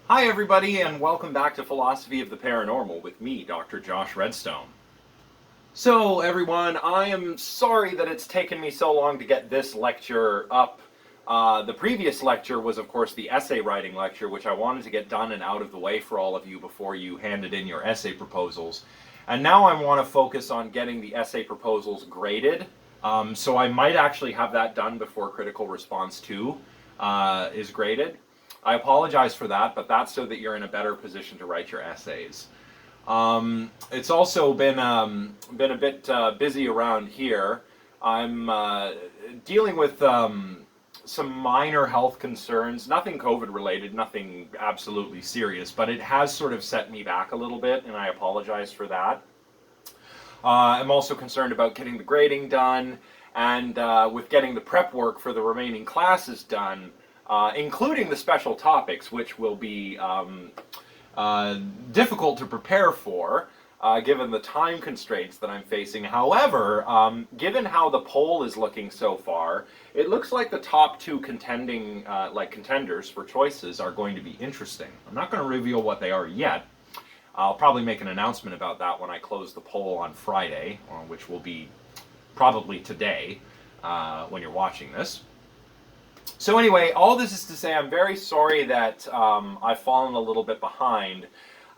Hi everybody, and welcome back to Philosophy of the Paranormal with me, Dr. Josh Redstone. So everyone, I am sorry that it's taken me so long to get this lecture up. The previous lecture was, of course, the essay writing lecture, which I wanted to get done and out of the way for all of you before you handed in your essay proposals. And now I want to focus on getting the essay proposals graded. So I might actually have that done before Critical Response 2 is graded. I apologize for that, but that's so that you're in a better position to write your essays. It's also been a bit busy around here. I'm dealing with some minor health concerns, nothing COVID related, nothing absolutely serious, but it has sort of set me back a little bit, and I apologize for that. I'm also concerned about getting the grading done, and with getting the prep work for the remaining classes done, including the special topics, which will be difficult to prepare for, given the time constraints that I'm facing. However, given how the poll is looking so far, it looks like the top two contenders for choices are going to be interesting. I'm not going to reveal what they are yet. I'll probably make an announcement about that when I close the poll on Friday, which will be probably today when you're watching this. So anyway, all this is to say I'm very sorry that I've fallen a little bit behind.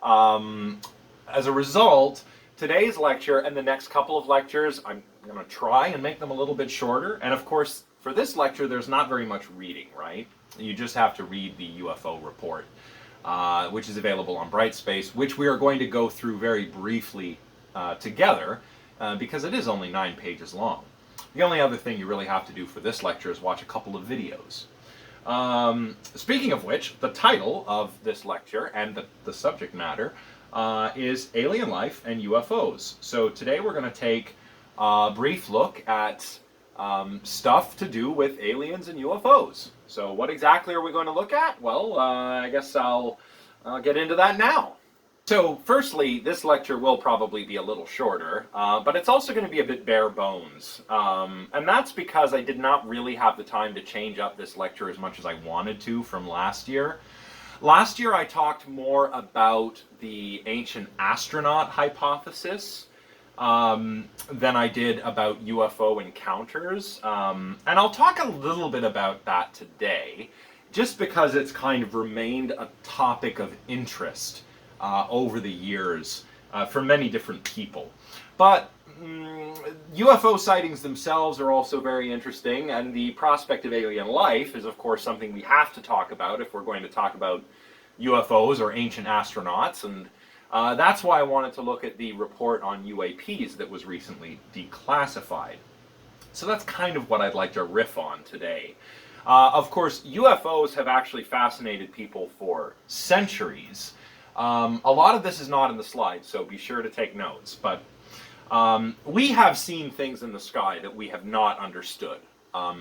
As a result, today's lecture and the next couple of lectures, I'm going to try and make them a little bit shorter. And of course, for this lecture, there's not very much reading, right? You just have to read the UFO report, which is available on Brightspace, which we are going to go through very briefly together, because it is only 9 pages long. The only other thing you really have to do for this lecture is watch a couple of videos. Speaking of which, the title of this lecture and the subject matter is Alien Life and UFOs. So today we're going to take a brief look at stuff to do with aliens and UFOs. So what exactly are we going to look at? Well, I guess I'll get into that now. So firstly, this lecture will probably be a little shorter, but it's also going to be a bit bare bones. And that's because I did not really have the time to change up this lecture as much as I wanted to from last year. Last year I talked more about the ancient astronaut hypothesis than I did about UFO encounters. And I'll talk a little bit about that today, just because it's kind of remained a topic of interest over the years for many different people. But UFO sightings themselves are also very interesting, and the prospect of alien life is, of course, something we have to talk about if we're going to talk about UFOs or ancient astronauts, and that's why I wanted to look at the report on UAPs that was recently declassified. So that's kind of what I'd like to riff on today. Of course, UFOs have actually fascinated people for centuries. A lot of this is not in the slides, so be sure to take notes. But we have seen things in the sky that we have not understood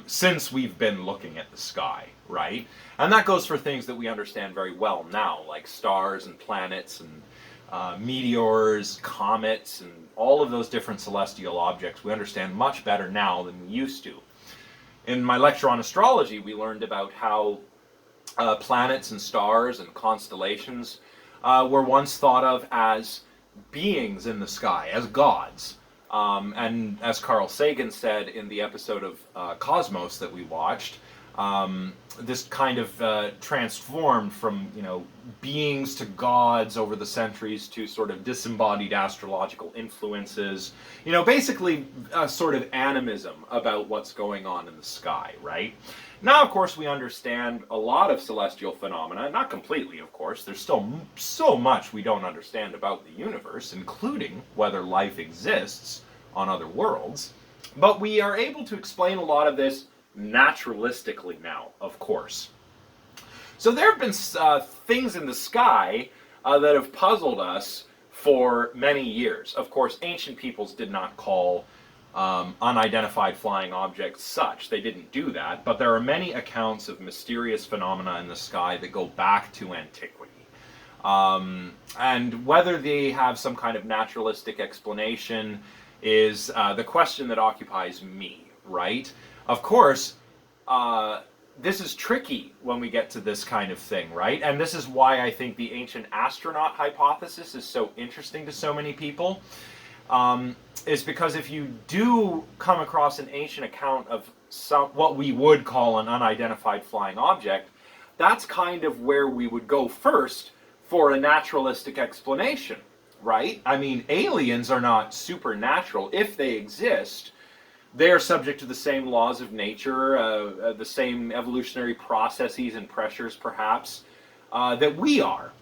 since we've been looking at the sky, right? And that goes for things that we understand very well now, like stars and planets and meteors, comets, and all of those different celestial objects we understand much better now than we used to. In my lecture on astrology, we learned about how planets and stars and constellations were once thought of as beings in the sky, as gods. And as Carl Sagan said in the episode of Cosmos that we watched, this kind of transformed from, beings to gods over the centuries to sort of disembodied astrological influences. Basically a sort of animism about what's going on in the sky, right? Now, of course, we understand a lot of celestial phenomena, not completely, of course. There's still so much we don't understand about the universe, including whether life exists on other worlds. But we are able to explain a lot of this naturalistically now, of course. So there have been things in the sky that have puzzled us for many years. Of course, ancient peoples did not call unidentified flying objects such. They didn't do that, but there are many accounts of mysterious phenomena in the sky that go back to antiquity. And whether they have some kind of naturalistic explanation is the question that occupies me, right? Of course, this is tricky when we get to this kind of thing, right? And this is why I think the ancient astronaut hypothesis is so interesting to so many people. Is because if you do come across an ancient account of what we would call an unidentified flying object, that's kind of where we would go first for a naturalistic explanation, right? I mean, aliens are not supernatural. If they exist, they are subject to the same laws of nature, the same evolutionary processes and pressures, perhaps, that we are.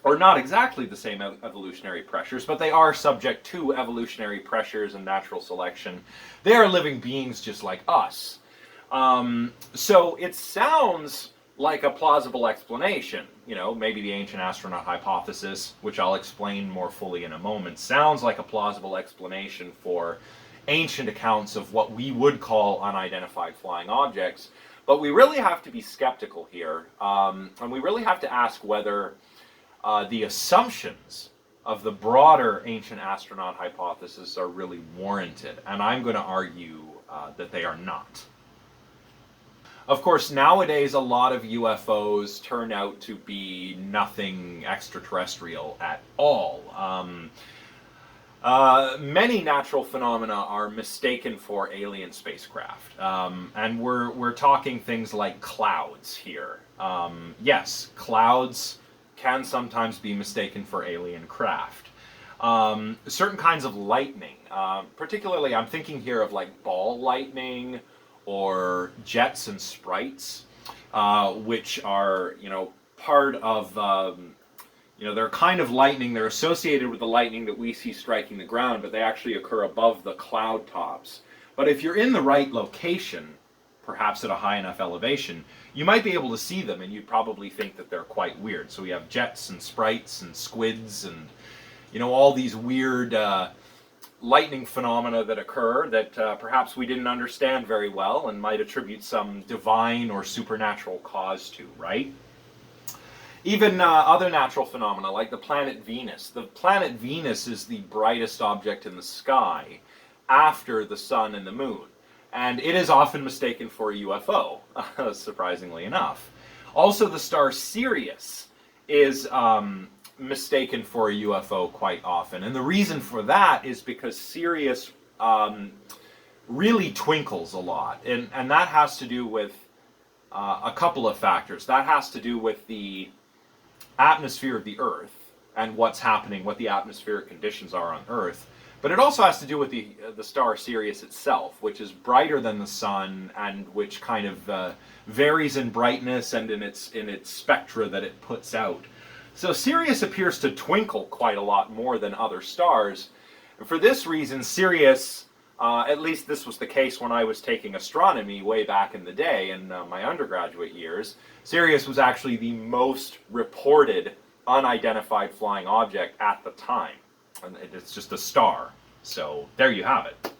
Or not exactly the same evolutionary pressures, but they are subject to evolutionary pressures and natural selection. They are living beings just like us. So it sounds like a plausible explanation. You know, maybe the ancient astronaut hypothesis, which I'll explain more fully in a moment, sounds like a plausible explanation for ancient accounts of what we would call unidentified flying objects. But we really have to be skeptical here, and we really have to ask whether the assumptions of the broader ancient astronaut hypothesis are really warranted, and I'm going to argue that they are not. Of course, nowadays a lot of UFOs turn out to be nothing extraterrestrial at all. Many natural phenomena are mistaken for alien spacecraft, and we're talking things like clouds here. Yes, clouds can sometimes be mistaken for alien craft. Certain kinds of lightning, particularly I'm thinking here of like ball lightning or jets and sprites, which are, you know, part of, you know, they're kind of lightning, they're associated with the lightning that we see striking the ground, but they actually occur above the cloud tops. But if you're in the right location, perhaps at a high enough elevation, you might be able to see them, and you'd probably think that they're quite weird. So we have jets and sprites and squids and, you know, all these weird lightning phenomena that occur that perhaps we didn't understand very well and might attribute some divine or supernatural cause to, right? Even other natural phenomena like the planet Venus. The planet Venus is the brightest object in the sky after the sun and the moon. And it is often mistaken for a UFO, surprisingly enough. Also, the star Sirius is mistaken for a UFO quite often. And the reason for that is because Sirius really twinkles a lot. And that has to do with a couple of factors. That has to do with the atmosphere of the Earth and what's happening, what the atmospheric conditions are on Earth. But it also has to do with the star Sirius itself, which is brighter than the sun and which kind of varies in brightness and in its spectra that it puts out. So Sirius appears to twinkle quite a lot more than other stars. And for this reason, Sirius, at least this was the case when I was taking astronomy way back in the day in my undergraduate years, Sirius was actually the most reported unidentified flying object at the time. And it's just a star. So there you have it.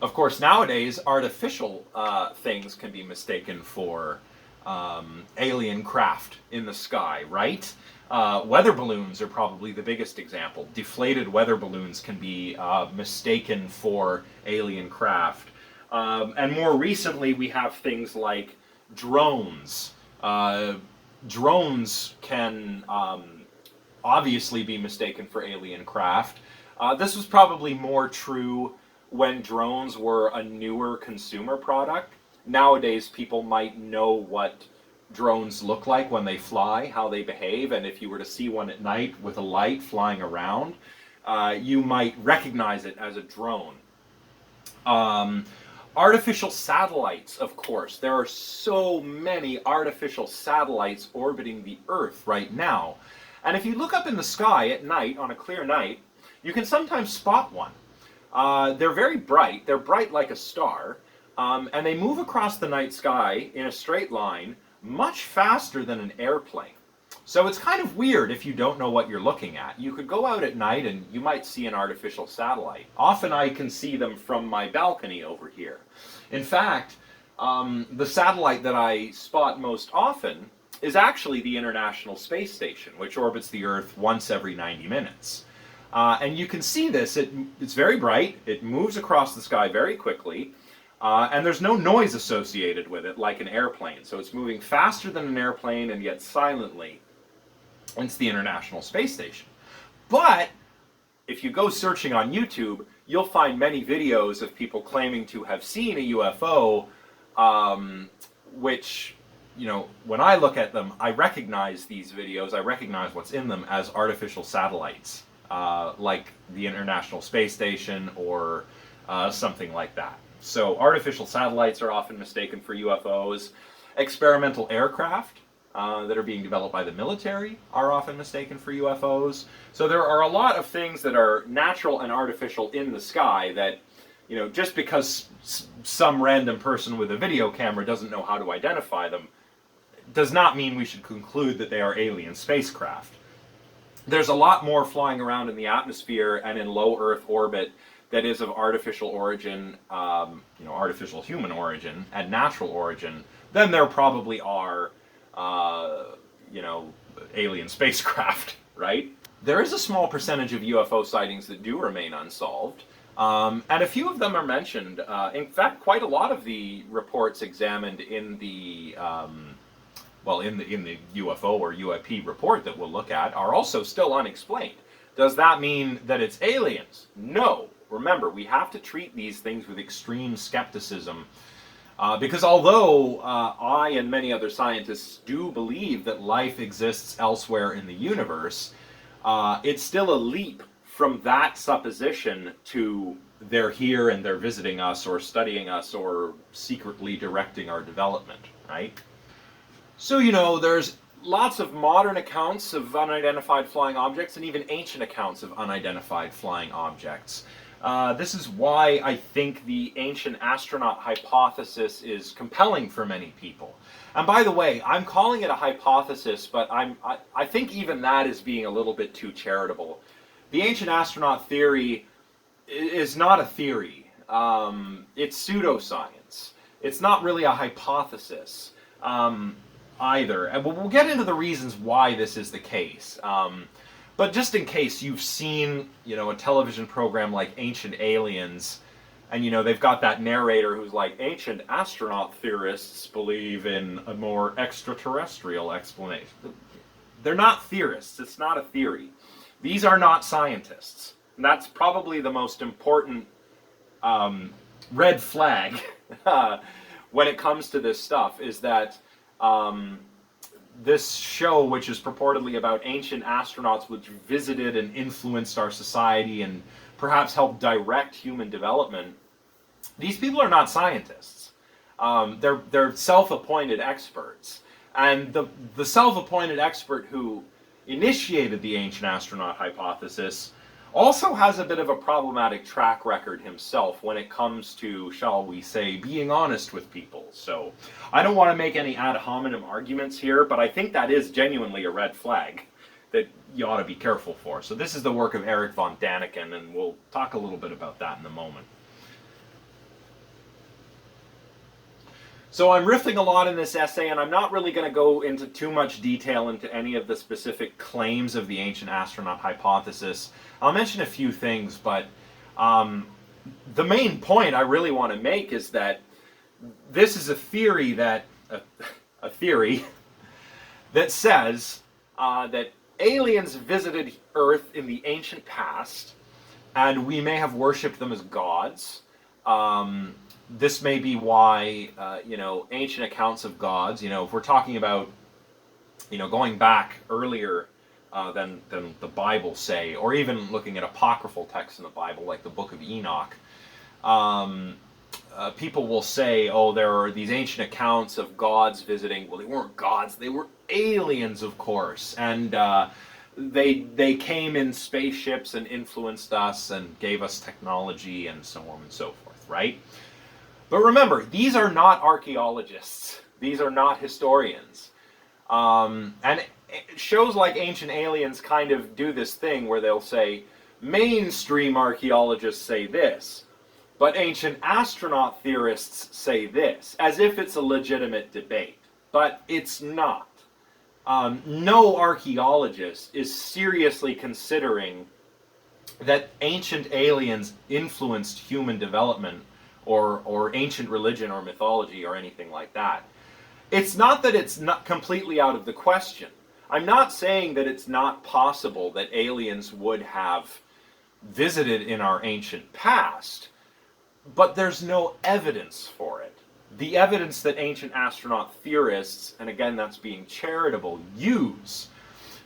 Of course, nowadays, artificial things can be mistaken for alien craft in the sky, right? Weather balloons are probably the biggest example. Deflated weather balloons can be mistaken for alien craft. And more recently, we have things like drones. Drones can obviously be mistaken for alien craft. This was probably more true when drones were a newer consumer product. Nowadays, people might know what drones look like when they fly, how they behave, and if you were to see one at night with a light flying around, you might recognize it as a drone. Artificial satellites, of course. There are so many artificial satellites orbiting the Earth right now. And if you look up in the sky at night, on a clear night, you can sometimes spot one. They're very bright. They're bright like a star. And they move across the night sky in a straight line much faster than an airplane. So it's kind of weird if you don't know what you're looking at. You could go out at night and you might see an artificial satellite. Often I can see them from my balcony over here. In fact, the satellite that I spot most often is actually the International Space Station, which orbits the Earth once every 90 minutes. And you can see this. It's very bright. It moves across the sky very quickly. And there's no noise associated with it like an airplane. So it's moving faster than an airplane and yet silently. It's the International Space Station. But if you go searching on YouTube, you'll find many videos of people claiming to have seen a UFO, which, you know, when I look at them, I recognize these videos, I recognize what's in them as artificial satellites, like the International Space Station or something like that. So artificial satellites are often mistaken for UFOs. Experimental aircraft that are being developed by the military are often mistaken for UFOs. So there are a lot of things that are natural and artificial in the sky that, you know, just because some random person with a video camera doesn't know how to identify them, does not mean we should conclude that they are alien spacecraft. There's a lot more flying around in the atmosphere and in low Earth orbit that is of artificial origin, you know, artificial human origin and natural origin than there probably are, you know, alien spacecraft, right? There is a small percentage of UFO sightings that do remain unsolved, and a few of them are mentioned. In fact, quite a lot of the reports examined in the well, in the UFO or UAP report that we'll look at are also still unexplained. Does that mean that it's aliens? No. Remember, we have to treat these things with extreme skepticism, because although I and many other scientists do believe that life exists elsewhere in the universe, it's still a leap from that supposition to they're here and they're visiting us or studying us or secretly directing our development, right? So, you know, there's lots of modern accounts of unidentified flying objects and even ancient accounts of unidentified flying objects. This is why I think the ancient astronaut hypothesis is compelling for many people. And by the way, I'm calling it a hypothesis, but I think even that is being a little bit too charitable. The ancient astronaut theory is not a theory. It's pseudoscience. It's not really a hypothesis either. And we'll get into the reasons why this is the case. But just in case you've seen, you know, a television program like Ancient Aliens, and, you know, they've got that narrator who's like, ancient astronaut theorists believe in a more extraterrestrial explanation. They're not theorists. It's not a theory. These are not scientists. And that's probably the most important red flag when it comes to this stuff, is that this show, which is purportedly about ancient astronauts which visited and influenced our society and perhaps helped direct human development, these people are not scientists. They're self-appointed experts. And the self-appointed expert who initiated the ancient astronaut hypothesis also has a bit of a problematic track record himself when it comes to, shall we say, being honest with people. So I don't want to make any ad hominem arguments here, but I think that is genuinely a red flag that you ought to be careful for. So this is the work of Eric von Daniken, and we'll talk a little bit about that in a moment. So I'm riffing a lot in this essay, and I'm not really going to go into too much detail into any of the specific claims of the ancient astronaut hypothesis. I'll mention a few things, but the main point I really want to make is that this is a theory that that says that aliens visited Earth in the ancient past, and we may have worshipped them as gods. This may be why, you know, ancient accounts of gods, you know, if we're talking about, you know, going back earlier than the Bible, say, or even looking at apocryphal texts in the Bible, like the Book of Enoch, people will say, oh, there are these ancient accounts of gods visiting. Well, they weren't gods, they were aliens, of course, and they came in spaceships and influenced us and gave us technology and so on and so forth, right? But remember, these are not archaeologists. These are not historians. And shows like Ancient Aliens kind of do this thing where they'll say, mainstream archaeologists say this, but ancient astronaut theorists say this, as if it's a legitimate debate. But it's not. No archaeologist is seriously considering that ancient aliens influenced human development or ancient religion or mythology or anything like that. It's not that it's not completely out of the question. I'm not saying that it's not possible that aliens would have visited in our ancient past, but there's no evidence for it. The evidence that ancient astronaut theorists, and again that's being charitable, use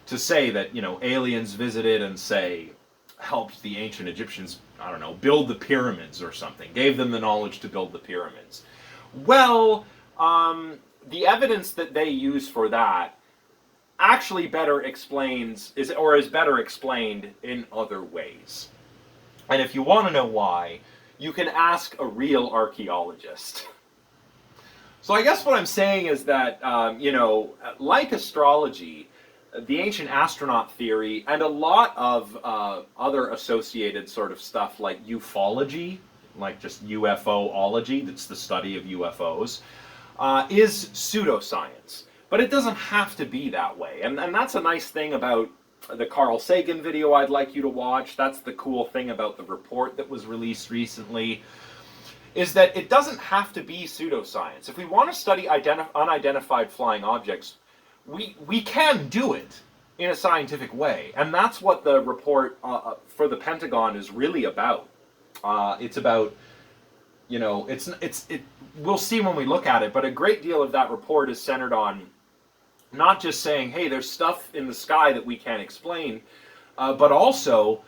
to say that, aliens visited and say helped the ancient Egyptians, I don't know, build the pyramids or something, gave them the knowledge to build the pyramids. Well, the evidence that they use for that actually is better explained in other ways. And if you want to know why, you can ask a real archaeologist. So I guess what I'm saying is that, like astrology, the ancient astronaut theory, and a lot of other associated sort of stuff like ufology, like just UFOlogy, that's the study of UFOs, is pseudoscience. But it doesn't have to be that way. And that's a nice thing about the Carl Sagan video I'd like you to watch. That's the cool thing about the report that was released recently, is that it doesn't have to be pseudoscience. If we want to study unidentified flying objects, we can do it in a scientific way. And that's what the report for the Pentagon is really about. It's about, we'll see when we look at it, but a great deal of that report is centered on not just saying, hey, there's stuff in the sky that we can't explain, but also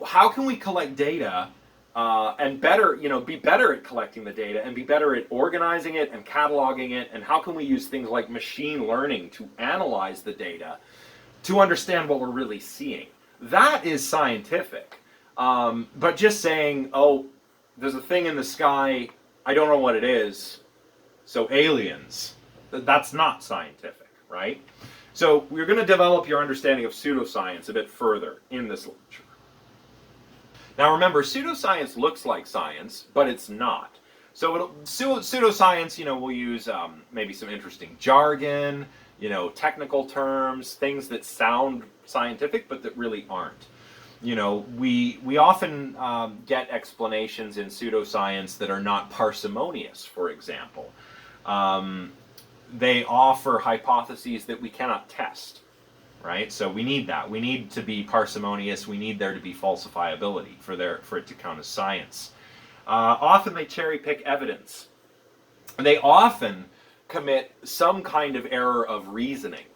how can we collect data and be better at collecting the data and be better at organizing it and cataloging it, and how can we use things like machine learning to analyze the data to understand what we're really seeing. That is scientific. But just saying, oh, there's a thing in the sky, I don't know what it is, so aliens, that's not scientific, right? So we're going to develop your understanding of pseudoscience a bit further in this lecture. Now remember, pseudoscience looks like science, but it's not. So pseudoscience, we'll use maybe some interesting jargon, technical terms, things that sound scientific but that really aren't. We often get explanations in pseudoscience that are not parsimonious, for example. They offer hypotheses that we cannot test, right? So we need that. We need to be parsimonious. We need there to be falsifiability for it to count as science. Often they cherry pick evidence. They often commit some kind of error of reasoning,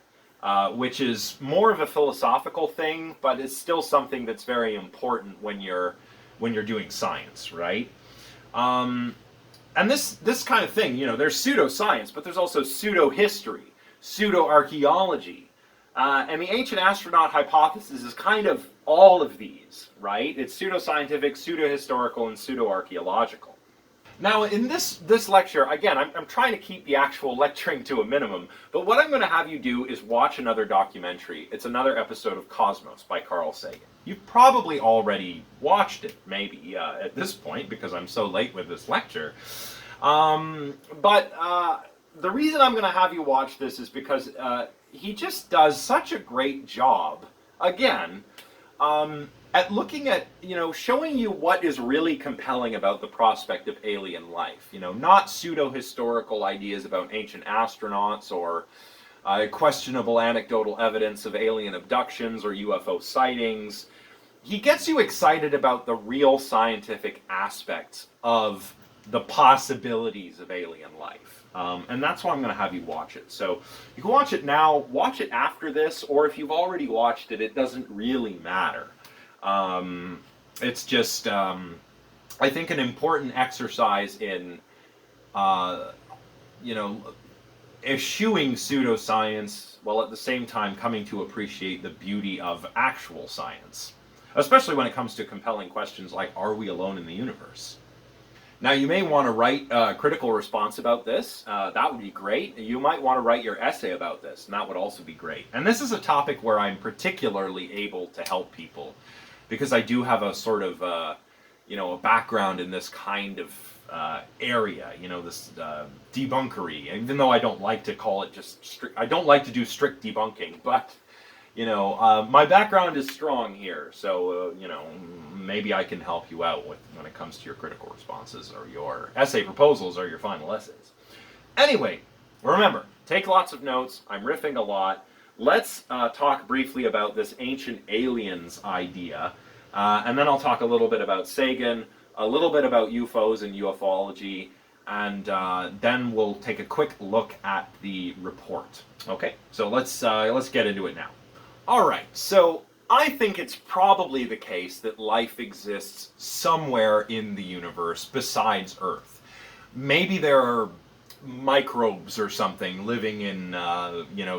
which is more of a philosophical thing, but it's still something that's very important when you're doing science, right? And this kind of thing, there's pseudoscience, but there's also pseudo-history, pseudo-archaeology. And the ancient astronaut hypothesis is kind of all of these, right? It's pseudoscientific, pseudo-historical, and pseudo-archaeological. Now, in this lecture, again, I'm trying to keep the actual lecturing to a minimum, but what I'm going to have you do is watch another documentary. It's another episode of Cosmos by Carl Sagan. You've probably already watched it, maybe, at this point, because I'm so late with this lecture. But the reason I'm going to have you watch this is because he just does such a great job, again, at looking at, showing you what is really compelling about the prospect of alien life. Not pseudo-historical ideas about ancient astronauts or questionable anecdotal evidence of alien abductions or UFO sightings. He gets you excited about the real scientific aspects of the possibilities of alien life. And that's why I'm going to have you watch it. So you can watch it now, watch it after this, or if you've already watched it, it doesn't really matter. It's just, I think, an important exercise in, eschewing pseudoscience, while at the same time coming to appreciate the beauty of actual science. Especially when it comes to compelling questions like, are we alone in the universe? Now, you may want to write a critical response about this. That would be great. You might want to write your essay about this, and that would also be great. And this is a topic where I'm particularly able to help people, because I do have a sort of, a background in this kind of area, this debunkery. Even though I don't like to call it just strict, I don't like to do strict debunking, but, My background is strong here, so, maybe I can help you out when it comes to your critical responses or your essay proposals or your final essays. Anyway, remember, take lots of notes. I'm riffing a lot. Let's talk briefly about this ancient aliens idea, and then I'll talk a little bit about Sagan, a little bit about UFOs and ufology, and then we'll take a quick look at the report. Okay, so let's get into it now. All right, so I think it's probably the case that life exists somewhere in the universe besides Earth. Maybe there are microbes or something living in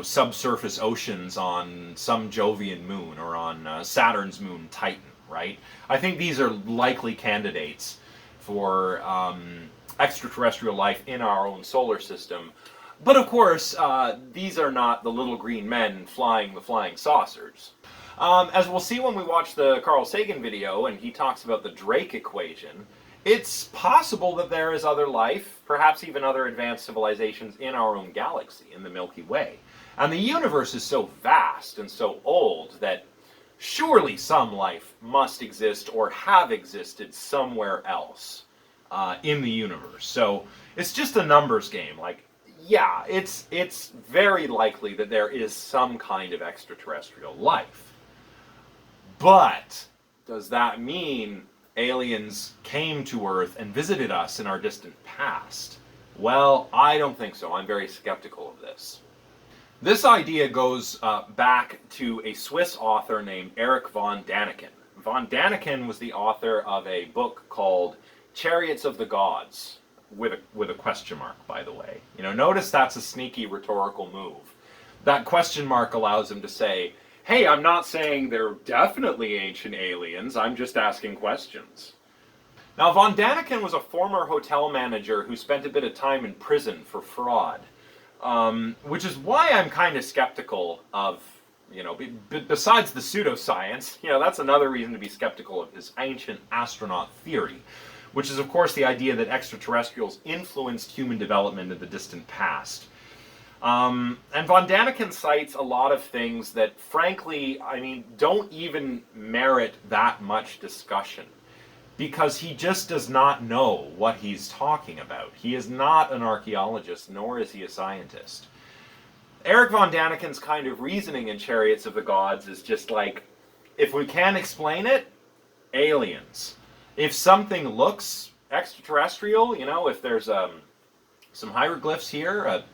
subsurface oceans on some Jovian moon or on Saturn's moon Titan, right? I think these are likely candidates for extraterrestrial life in our own solar system. But of course, these are not the little green men flying the flying saucers. As we'll see when we watch the Carl Sagan video and he talks about the Drake equation, it's possible that there is other life, perhaps even other advanced civilizations in our own galaxy, in the Milky Way. And the universe is so vast and so old that surely some life must exist or have existed somewhere else in the universe. So it's just a numbers game. Like, yeah, it's very likely that there is some kind of extraterrestrial life. But does that mean aliens came to Earth and visited us in our distant past? Well, I don't think so. I'm very skeptical of this. This idea goes back to a Swiss author named Erich von Däniken. Von Däniken was the author of a book called Chariots of the Gods, with a question mark, by the way. Notice that's a sneaky rhetorical move. That question mark allows him to say, hey, I'm not saying they're definitely ancient aliens, I'm just asking questions. Now, von Däniken was a former hotel manager who spent a bit of time in prison for fraud, which is why I'm kind of skeptical of, besides the pseudoscience, that's another reason to be skeptical of his ancient astronaut theory, which is, of course, the idea that extraterrestrials influenced human development in the distant past. And von Däniken cites a lot of things that, frankly, don't even merit that much discussion, because he just does not know what he's talking about. He is not an archaeologist, nor is he a scientist. Erich von Däniken's kind of reasoning in Chariots of the Gods is just like, if we can't explain it, aliens. If something looks extraterrestrial, if there's some hieroglyphs here,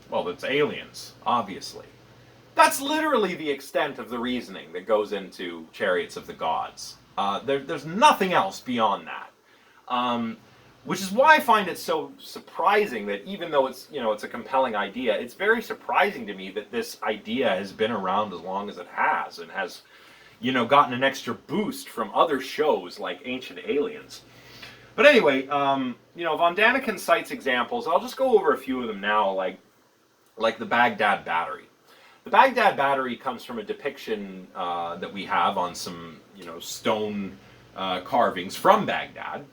well, it's aliens, obviously. That's literally the extent of the reasoning that goes into Chariots of the Gods. There's nothing else beyond that. Which is why I find it so surprising that even though it's a compelling idea, it's very surprising to me that this idea has been around as long as it has and has, gotten an extra boost from other shows like Ancient Aliens. But anyway, von Däniken cites examples. I'll just go over a few of them now, like the Baghdad Battery. The Baghdad Battery comes from a depiction that we have on some, stone carvings from Baghdad,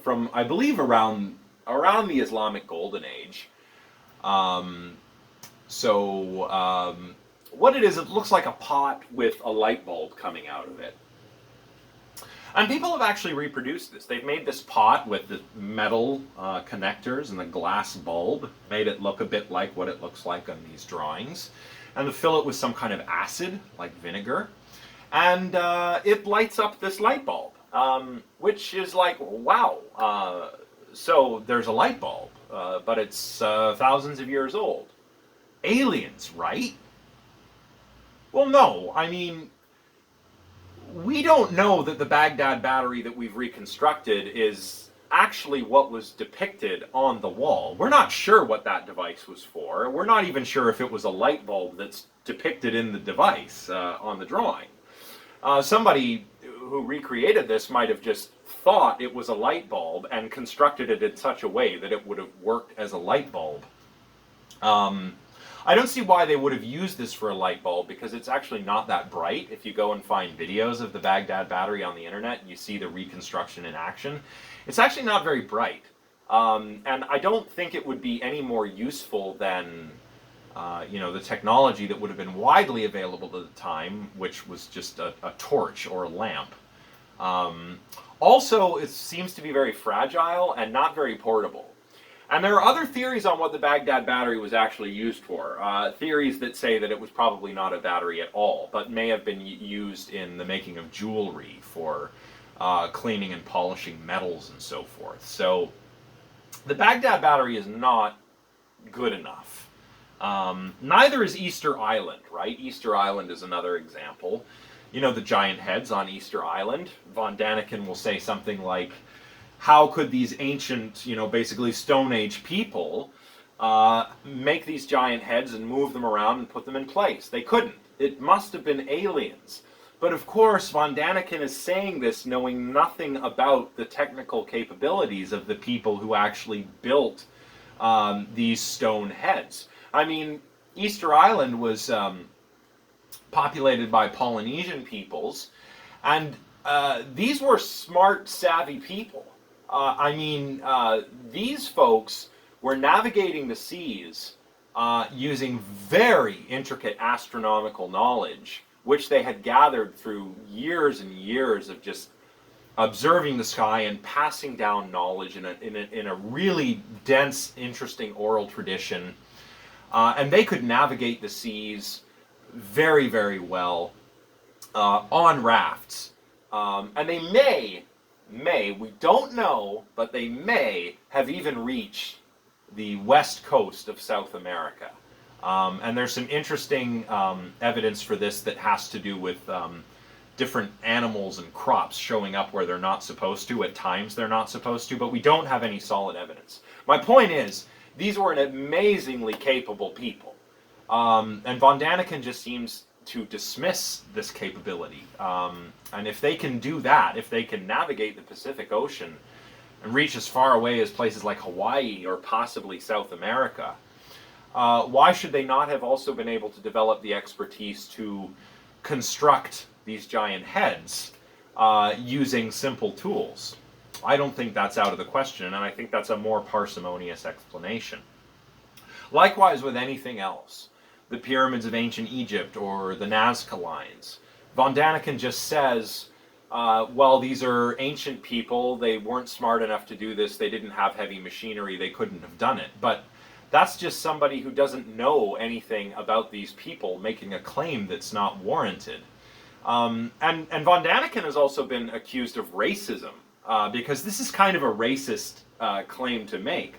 from, I believe, around the Islamic Golden Age. What it is, it looks like a pot with a light bulb coming out of it. And people have actually reproduced this. They've made this pot with the metal connectors and the glass bulb, made it look a bit like what it looks like on these drawings, and to fill it with some kind of acid, like vinegar, and it lights up this light bulb, which is like, wow, so there's a light bulb, but it's thousands of years old. Aliens, right? Well, no, we don't know that the Baghdad Battery that we've reconstructed is actually what was depicted on the wall. We're not sure what that device was for. We're not even sure if it was a light bulb that's depicted in the device on the drawing. Somebody who recreated this might have just thought it was a light bulb and constructed it in such a way that it would have worked as a light bulb. I don't see why they would have used this for a light bulb, because it's actually not that bright. If you go and find videos of the Baghdad Battery on the internet and you see the reconstruction in action, it's actually not very bright. And I don't think it would be any more useful than the technology that would have been widely available at the time, which was just a torch or a lamp. Also, it seems to be very fragile and not very portable. And there are other theories on what the Baghdad battery was actually used for. Theories that say that it was probably not a battery at all, but may have been used in the making of jewelry for cleaning and polishing metals and so forth. So the Baghdad battery is not good enough. Neither is Easter Island, right? Easter Island is another example. You know, the giant heads on Easter Island. Von Daniken will say something like, how could these ancient, basically Stone Age people make these giant heads and move them around and put them in place? They couldn't. It must have been aliens. But of course, Von Daniken is saying this knowing nothing about the technical capabilities of the people who actually built these stone heads. I mean, Easter Island was populated by Polynesian peoples, and these were smart, savvy people. These folks were navigating the seas using very intricate astronomical knowledge, which they had gathered through years and years of just observing the sky and passing down knowledge in a really dense, interesting oral tradition. And they could navigate the seas very, very well on rafts. And they may, we don't know, but they may have even reached the west coast of South America. And there's some interesting evidence for this that has to do with different animals and crops showing up where they're not supposed to, at times they're not supposed to, but we don't have any solid evidence. My point is, these were an amazingly capable people. And Von Daniken just seems to dismiss this capability. And if they can do that, if they can navigate the Pacific Ocean and reach as far away as places like Hawaii or possibly South America, why should they not have also been able to develop the expertise to construct these giant heads using simple tools? I don't think that's out of the question, and I think that's a more parsimonious explanation. Likewise with anything else. The pyramids of ancient Egypt or the Nazca lines. Von Daniken just says, well, these are ancient people, they weren't smart enough to do this, they didn't have heavy machinery, they couldn't have done it. But that's just somebody who doesn't know anything about these people making a claim that's not warranted. And Von Daniken has also been accused of racism, because this is kind of a racist claim to make.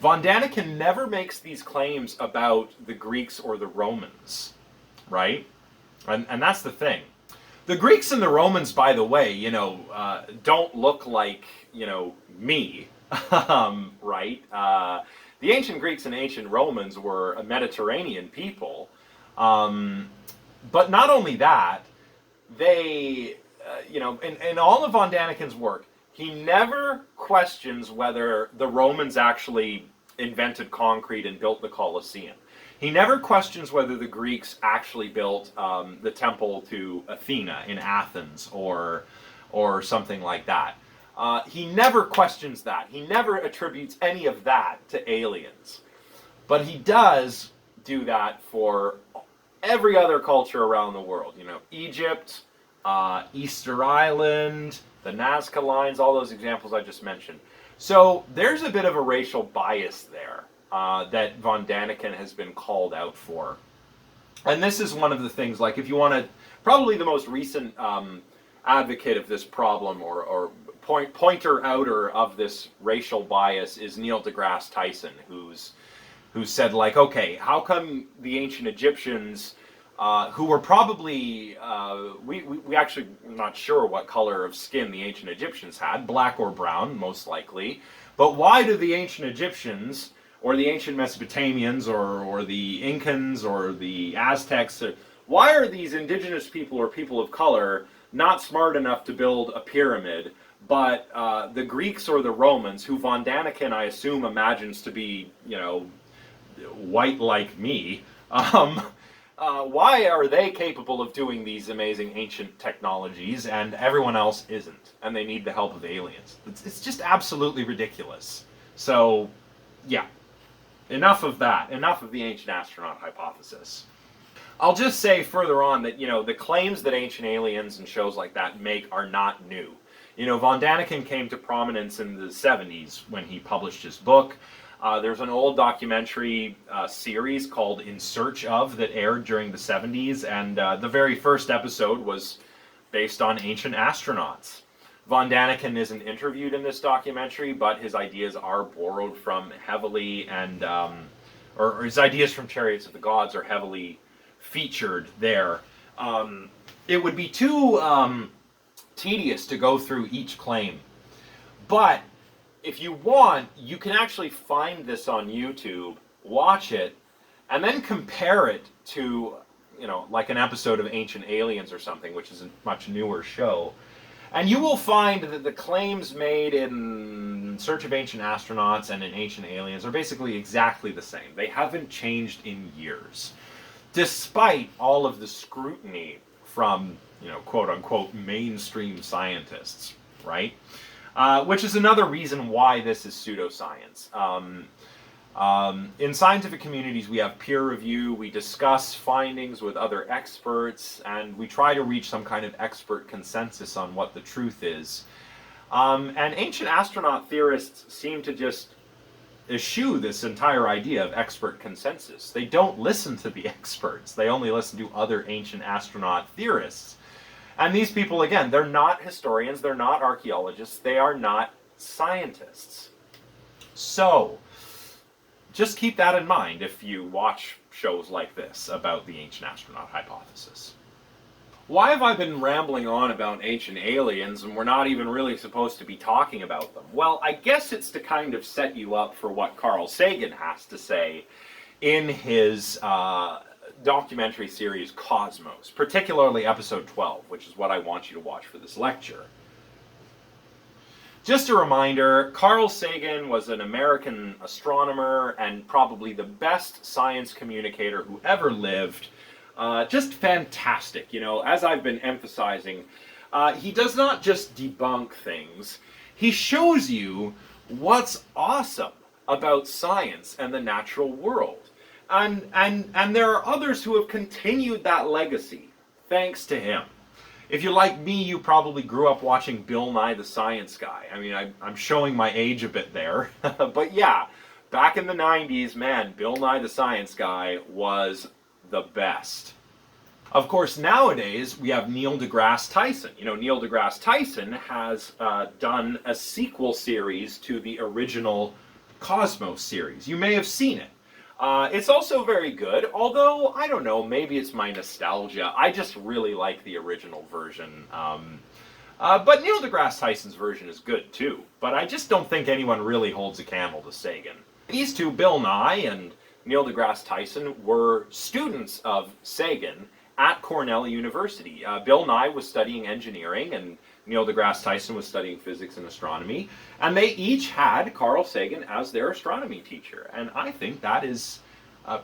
Von Daniken never makes these claims about the Greeks or the Romans, right? And that's the thing. The Greeks and the Romans, by the way, don't look like, me, right? The ancient Greeks and ancient Romans were a Mediterranean people. But not only that, they, in all of Von Daniken's work, he never questions whether the Romans actually invented concrete and built the Colosseum. He never questions whether the Greeks actually built the temple to Athena in Athens or something like that. He never questions that. He never attributes any of that to aliens. But he does do that for every other culture around the world. Egypt, Easter Island, the Nazca lines, all those examples I just mentioned. So there's a bit of a racial bias there that Von Daniken has been called out for. And this is one of the things, like if you want to, probably the most recent advocate of this problem or pointer outer of this racial bias is Neil deGrasse Tyson, who said, like, okay, how come the ancient Egyptians, who were probably, we actually not sure what color of skin the ancient Egyptians had, black or brown, most likely, but why do the ancient Egyptians, or the ancient Mesopotamians, or the Incans, or the Aztecs, why are these indigenous people or people of color not smart enough to build a pyramid, but the Greeks or the Romans, who Von Daniken, I assume, imagines to be, white like me, why are they capable of doing these amazing ancient technologies and everyone else isn't, and they need the help of aliens? It's just absolutely ridiculous. So, yeah. enough of that. Enough of the ancient astronaut hypothesis. I'll just say further on that, the claims that ancient aliens and shows like that make are not new. Von Daniken came to prominence in the 70s when he published his book. There's an old documentary series called In Search Of that aired during the 70s, and the very first episode was based on ancient astronauts. Von Daniken isn't interviewed in this documentary, but his ideas are borrowed from heavily, and or his ideas from Chariots of the Gods are heavily featured there. It would be too tedious to go through each claim, but if you want, you can actually find this on YouTube, watch it, and then compare it to, like an episode of Ancient Aliens or something, which is a much newer show. And you will find that the claims made in Search of Ancient Astronauts and in Ancient Aliens are basically exactly the same. They haven't changed in years, despite all of the scrutiny from, quote-unquote, mainstream scientists, right? Which is another reason why this is pseudoscience. In scientific communities, we have peer review, we discuss findings with other experts, and we try to reach some kind of expert consensus on what the truth is. And ancient astronaut theorists seem to just eschew this entire idea of expert consensus. They don't listen to the experts. They only listen to other ancient astronaut theorists. And these people, again, they're not historians, they're not archaeologists, they are not scientists. So, just keep that in mind if you watch shows like this about the ancient astronaut hypothesis. Why have I been rambling on about ancient aliens and we're not even really supposed to be talking about them? Well, I guess it's to kind of set you up for what Carl Sagan has to say in his documentary series Cosmos, particularly episode 12, which is what I want you to watch for this lecture. Just a reminder, Carl Sagan was an American astronomer and probably the best science communicator who ever lived. Just fantastic, as I've been emphasizing. He does not just debunk things, he shows you what's awesome about science and the natural world. And there are others who have continued that legacy, thanks to him. If you're like me, you probably grew up watching Bill Nye the Science Guy. I mean, I'm showing my age a bit there. But yeah, back in the 90s, man, Bill Nye the Science Guy was the best. Of course, nowadays, we have Neil deGrasse Tyson. Neil deGrasse Tyson has done a sequel series to the original Cosmos series. You may have seen it. It's also very good, although, I don't know, maybe it's my nostalgia. I just really like the original version. But Neil deGrasse Tyson's version is good, too. But I just don't think anyone really holds a candle to Sagan. These two, Bill Nye and Neil deGrasse Tyson, were students of Sagan at Cornell University. Bill Nye was studying engineering, and Neil deGrasse Tyson was studying physics and astronomy, and they each had Carl Sagan as their astronomy teacher, and I think that is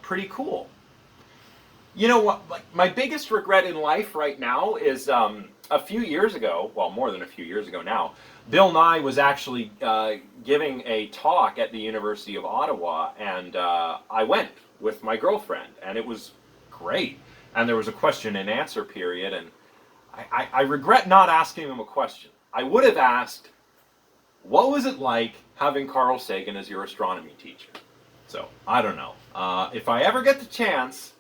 pretty cool. You know what, my biggest regret in life right now is a few years ago, well, more than a few years ago now, Bill Nye was actually giving a talk at the University of Ottawa, and I went with my girlfriend, and it was great. And there was a question and answer period, and I regret not asking him a question. I would have asked, what was it like having Carl Sagan as your astronomy teacher? So, I don't know. If I ever get the chance,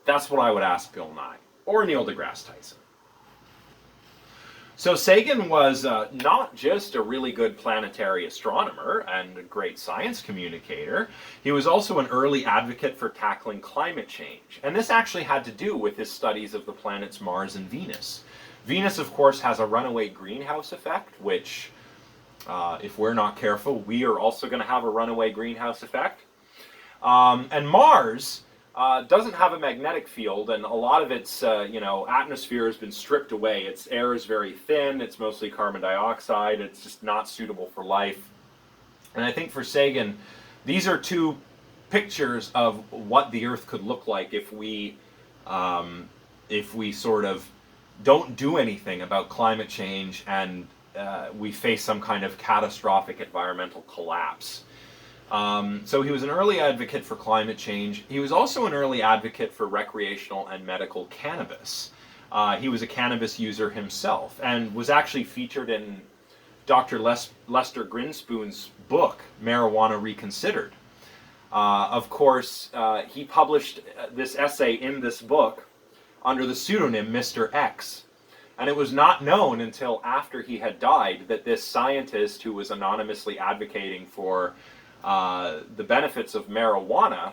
that's what I would ask Bill Nye, or Neil deGrasse Tyson. So Sagan was not just a really good planetary astronomer and a great science communicator, he was also an early advocate for tackling climate change. And this actually had to do with his studies of the planets Mars and Venus. Venus, of course, has a runaway greenhouse effect, which, if we're not careful, we are also going to have a runaway greenhouse effect. And Mars doesn't have a magnetic field, and a lot of its atmosphere has been stripped away. Its air is very thin, it's mostly carbon dioxide, it's just not suitable for life. And I think for Sagan, these are two pictures of what the Earth could look like if we sort of don't do anything about climate change and we face some kind of catastrophic environmental collapse. So he was an early advocate for climate change. He was also an early advocate for recreational and medical cannabis. He was a cannabis user himself and was actually featured in Dr. Lester Grinspoon's book, Marijuana Reconsidered. Of course, he published this essay in this book under the pseudonym Mr. X. And it was not known until after he had died that this scientist who was anonymously advocating for the benefits of marijuana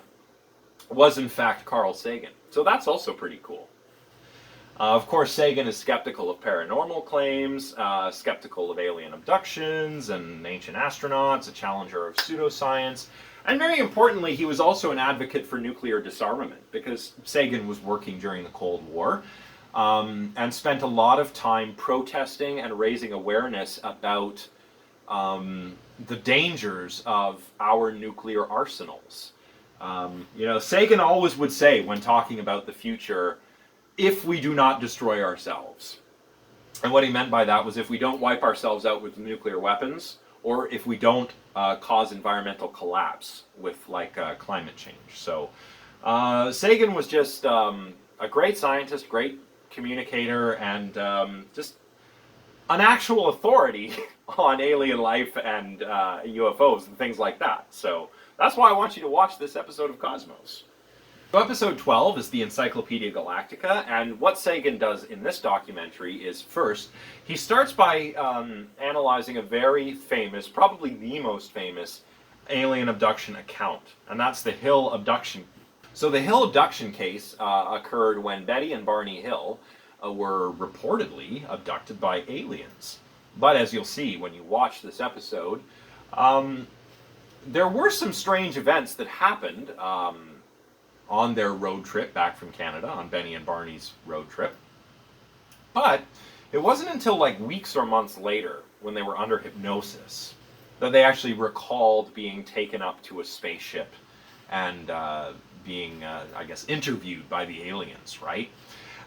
was in fact Carl Sagan. So that's also pretty cool. Of course, Sagan is skeptical of paranormal claims, skeptical of alien abductions and ancient astronauts, a challenger of pseudoscience, and very importantly, he was also an advocate for nuclear disarmament, because Sagan was working during the Cold War and spent a lot of time protesting and raising awareness about the dangers of our nuclear arsenals. Sagan always would say, when talking about the future, if we do not destroy ourselves. And what he meant by that was if we don't wipe ourselves out with nuclear weapons, or if we don't cause environmental collapse with climate change. So Sagan was just a great scientist, great communicator, and just an actual authority on alien life and UFOs and things like that. So that's why I want you to watch this episode of Cosmos. So episode 12 is the Encyclopedia Galactica, and what Sagan does in this documentary is, first, he starts by analyzing a very famous, probably the most famous, alien abduction account, and that's the Hill abduction. So the Hill abduction case occurred when Betty and Barney Hill were reportedly abducted by aliens. But as you'll see when you watch this episode, there were some strange events that happened on their road trip back from Canada, on Benny and Barney's road trip. But it wasn't until weeks or months later, when they were under hypnosis, that they actually recalled being taken up to a spaceship and being, interviewed by the aliens, right?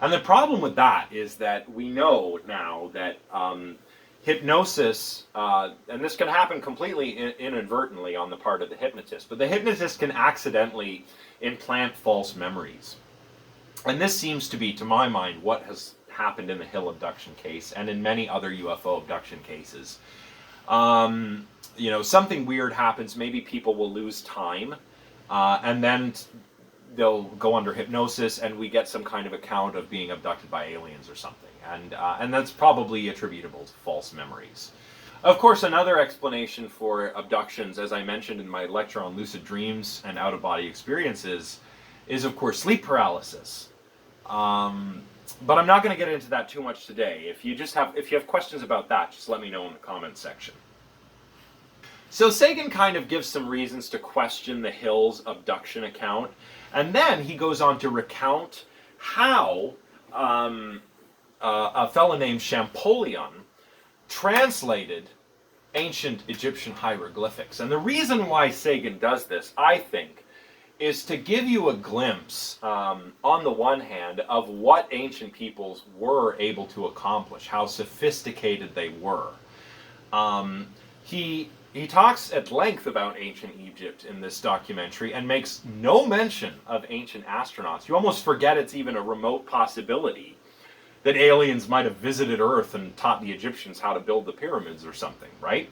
And the problem with that is that we know now that hypnosis, and this can happen completely inadvertently on the part of the hypnotist, but the hypnotist can accidentally implant false memories. And this seems to be, to my mind, what has happened in the Hill abduction case and in many other UFO abduction cases. Something weird happens, maybe people will lose time, and then they'll go under hypnosis and we get some kind of account of being abducted by aliens or something. And that's probably attributable to false memories. Of course, another explanation for abductions, as I mentioned in my lecture on lucid dreams and out-of-body experiences, is of course sleep paralysis. But I'm not going to get into that too much today. If you have questions about that, just let me know in the comments section. So Sagan kind of gives some reasons to question the Hill's abduction account, and then he goes on to recount how a fellow named Champollion translated ancient Egyptian hieroglyphics. And the reason why Sagan does this, I think, is to give you a glimpse, on the one hand, of what ancient peoples were able to accomplish, how sophisticated they were. He talks at length about ancient Egypt in this documentary and makes no mention of ancient astronauts. You almost forget it's even a remote possibility that aliens might have visited Earth and taught the Egyptians how to build the pyramids or something, right?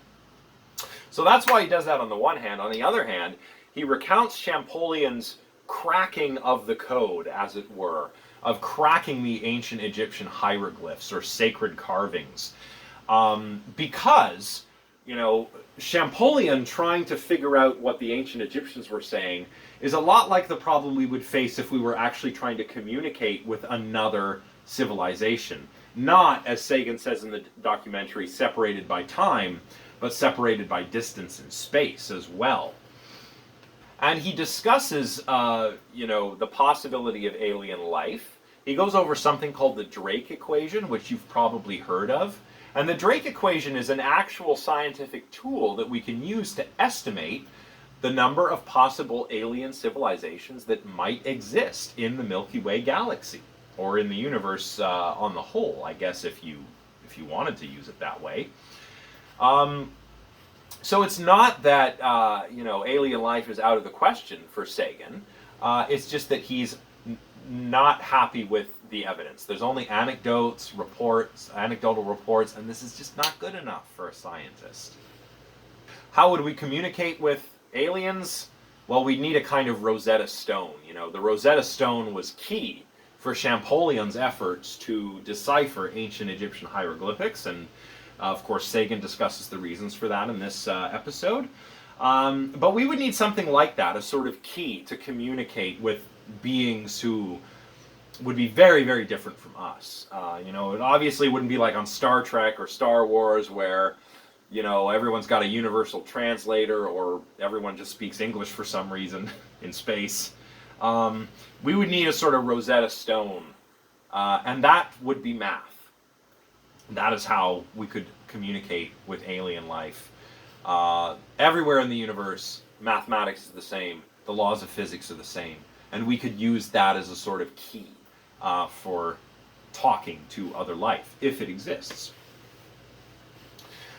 So that's why he does that on the one hand. On the other hand, he recounts Champollion's cracking of the code, as it were, of cracking the ancient Egyptian hieroglyphs or sacred carvings. Because, Champollion trying to figure out what the ancient Egyptians were saying is a lot like the problem we would face if we were actually trying to communicate with another civilization. Not, as Sagan says in the documentary, separated by time, but separated by distance and space as well. And he discusses, the possibility of alien life. He goes over something called the Drake equation, which you've probably heard of. And the Drake equation is an actual scientific tool that we can use to estimate the number of possible alien civilizations that might exist in the Milky Way galaxy, or in the universe on the whole, I guess, if you wanted to use it that way. So it's not that alien life is out of the question for Sagan. It's just that he's not happy with the evidence. There's only anecdotal reports, and this is just not good enough for a scientist. How would we communicate with aliens? Well, we'd need a kind of Rosetta Stone. The Rosetta Stone was key for Champollion's efforts to decipher ancient Egyptian hieroglyphics, and of course Sagan discusses the reasons for that in this episode. But we would need something like that, a sort of key to communicate with beings who would be very, very different from us. It obviously wouldn't be like on Star Trek or Star Wars where everyone's got a universal translator or everyone just speaks English for some reason in space. We would need a sort of Rosetta Stone, and that would be math. That is how we could communicate with alien life. Everywhere in the universe, mathematics is the same, the laws of physics are the same, and we could use that as a sort of key for talking to other life, if it exists.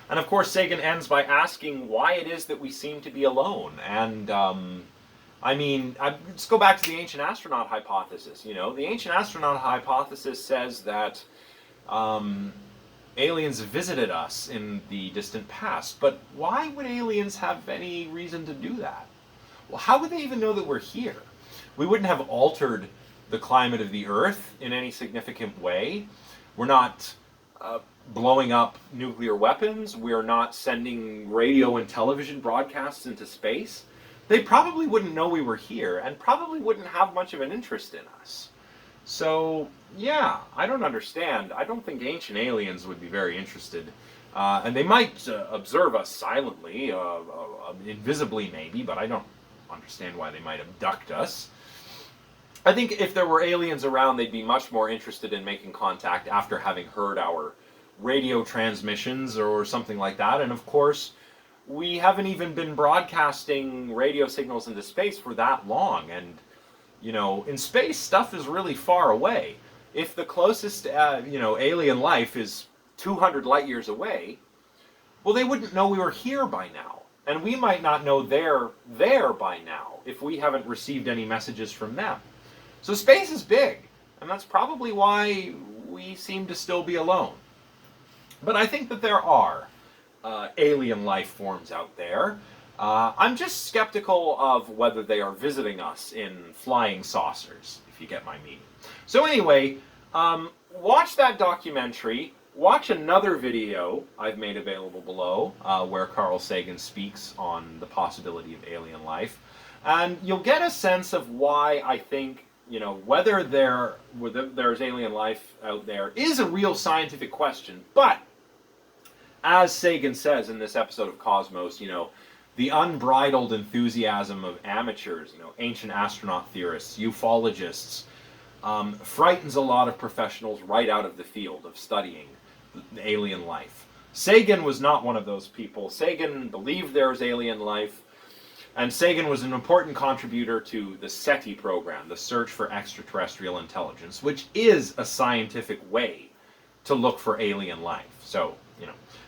And of course, Sagan ends by asking why it is that we seem to be alone. And let's go back to the ancient astronaut hypothesis. The ancient astronaut hypothesis says that aliens visited us in the distant past. But why would aliens have any reason to do that? Well, how would they even know that we're here? We wouldn't have altered the climate of the Earth in any significant way. We're not blowing up nuclear weapons. We're not sending radio and television broadcasts into space. They probably wouldn't know we were here and probably wouldn't have much of an interest in us. So, yeah, I don't understand. I don't think ancient aliens would be very interested. And they might observe us silently, invisibly maybe, but I don't understand why they might abduct us. I think if there were aliens around, they'd be much more interested in making contact after having heard our radio transmissions or something like that. And of course, we haven't even been broadcasting radio signals into space for that long. And, in space, stuff is really far away. If the closest, alien life is 200 light years away, well, they wouldn't know we were here by now. And we might not know they're there by now if we haven't received any messages from them. So space is big, and that's probably why we seem to still be alone. But I think that there are alien life forms out there. I'm just skeptical of whether they are visiting us in flying saucers, if you get my meaning. So anyway, watch that documentary. Watch another video I've made available below where Carl Sagan speaks on the possibility of alien life. And you'll get a sense of why I think whether there's alien life out there is a real scientific question. But as Sagan says in this episode of Cosmos, the unbridled enthusiasm of amateurs, ancient astronaut theorists, ufologists, frightens a lot of professionals right out of the field of studying the alien life. Sagan was not one of those people. Sagan believed there was alien life. And Sagan was an important contributor to the SETI program, the Search for Extraterrestrial Intelligence, which is a scientific way to look for alien life. So,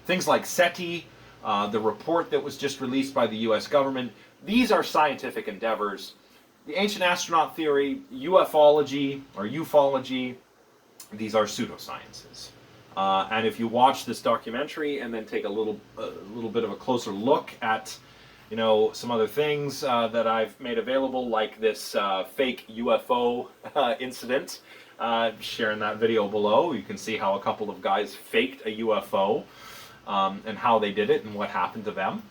things like SETI, the report that was just released by the US government, these are scientific endeavors. The ancient astronaut theory, ufology, these are pseudosciences. And if you watch this documentary and then take a little bit of a closer look at some other things that I've made available, like this fake UFO incident. Sharing that video below. You can see how a couple of guys faked a UFO and how they did it and what happened to them.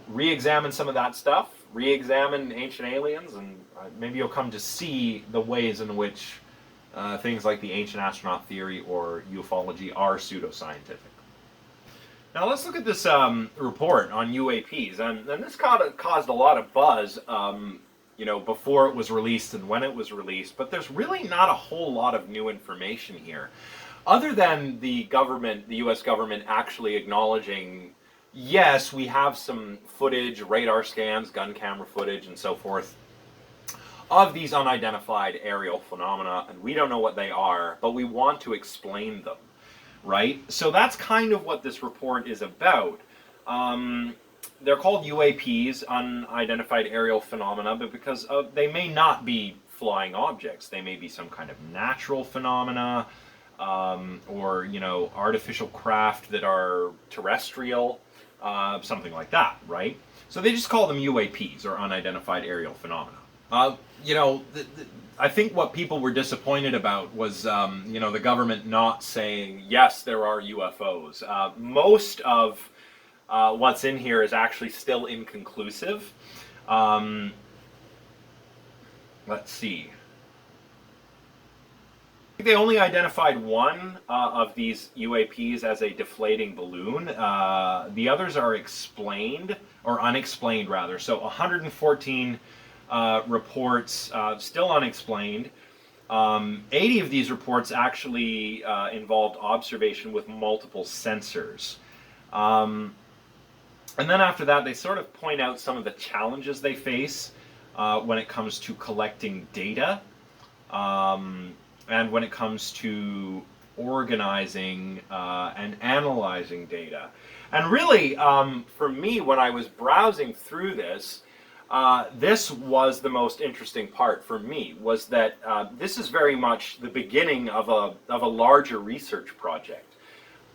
Re-examine some of that stuff. Re-examine ancient aliens, and maybe you'll come to see the ways in which things like the ancient astronaut theory or ufology are pseudoscientific. Now let's look at this report on UAPs, and this caused a lot of buzz, before it was released and when it was released. But there's really not a whole lot of new information here, other than the U.S. government, actually acknowledging, yes, we have some footage, radar scans, gun camera footage, and so forth, of these unidentified aerial phenomena, and we don't know what they are, but we want to explain them. Right? So that's kind of what this report is about. They're called UAPs, unidentified aerial phenomena, but because they may not be flying objects. They may be some kind of natural phenomena, or artificial craft that are terrestrial, something like that, right? So they just call them UAPs, or unidentified aerial phenomena. Uh, you know, I think what people were disappointed about was, the government not saying, yes, there are UFOs. Most of what's in here is actually still inconclusive. Let's see. They only identified one of these UAPs as a deflating balloon. The others are explained, or unexplained rather. So 114 reports still unexplained. 80 of these reports actually involved observation with multiple sensors. And then after that, they sort of point out some of the challenges they face when it comes to collecting data. And when it comes to organizing and analyzing data. And really, for me, when I was browsing through this, this was the most interesting part for me, was that this is very much the beginning of a larger research project,